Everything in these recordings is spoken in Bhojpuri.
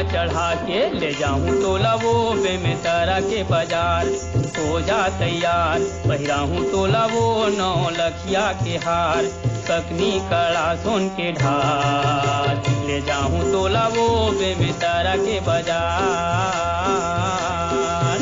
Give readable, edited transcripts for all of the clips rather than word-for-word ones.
चढ़ा के ले जाऊं तोला वो बे में तारा के बाजार। हो जा तैयार पहिरा हूँ तोला वो 9 लखिया के हार। सकनी कड़ा सोन के ढाल ले जाऊं तोला वो बे में तारा के बाजार।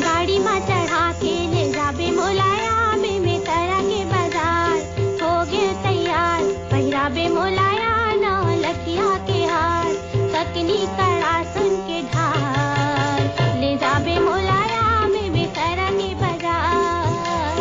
गाड़ी में चढ़ा के ले जाबे मोलाया बे में तारा के बाजार। हो गए तैयार पहिराबे मोलाया 9 लखिया के हार। सकनी कड़ा सुन के ढाल ले जाबे मोलाया में तारा के बाजार।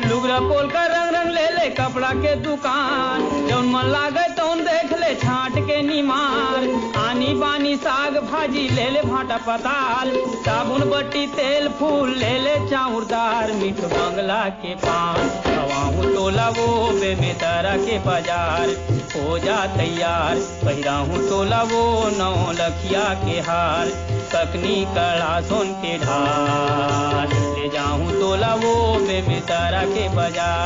लुगरा पोल का रंग रंग ले ले कपड़ा के दुकान। जौन मन लागे तौन देख ले छाट के निमार। आनी बानी साग भाजी ले ले भाटा पताल। साबुन बट्टी तेल फूल ले ले चाउरदार। मीठ बंगला के पान खवाऊं तोला वो बे में तारा के बाजार। हो जा तैयार पहिरा हूँ तोला वो 9 लखिया के हार। सकनी कड़ा सोन के ढाल ले जाऊं तोला वो बे में तारा के बाजार।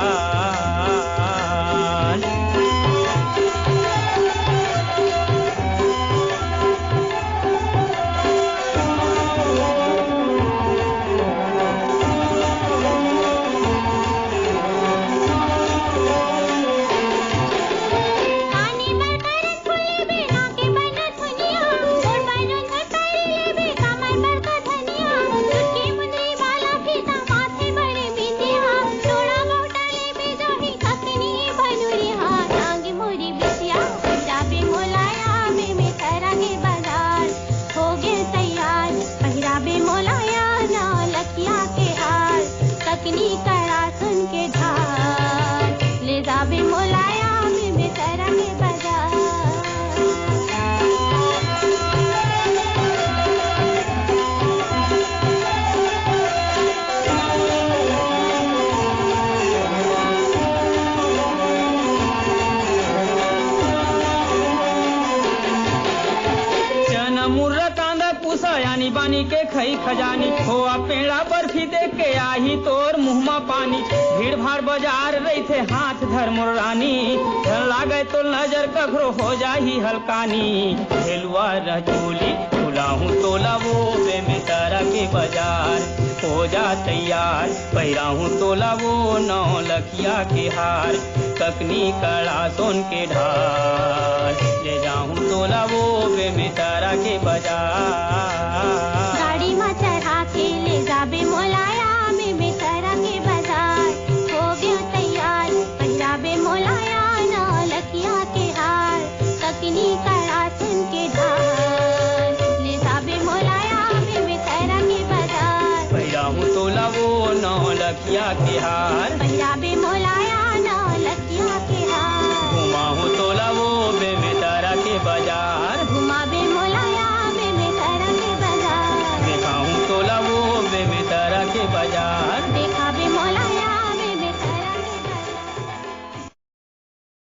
सकनी कड़ा सुन के ढाल ले जाबे मोलाया में तारा के बाजार। चना मुर्रा कांदा पूसा यानी बानी के खई खजानी। खोआ पेड़ा बर्फी देख के आही तोर मुँहमा पानी। भीड़ भाड़ बाजार रही थे हाथ धर मोर रानी। धन लागे तो नजर कखरो हो जाही हल्कानी। हेलुआ रचोली खुलाहूँ तोला वो बे में तारा के बाजार। हो जा तैयार पहिरा हूँ तोला वो 9 लखिया के हार। सकनी कड़ा सोन के ढाल ले जाऊं तोला वो बे में तारा के बाजार। गाड़ी में चढ़ा के ले जाबे मोलाया में तारा के बाजार। हो गया तैयार पहिराबे मोलाया 9 लखिया के हार। सकनी कड़ा सुन के ढाल ले जाबे मोलाया में तारा के बाजार। पहिरा हूँ तोला वो 9 लखिया के हार।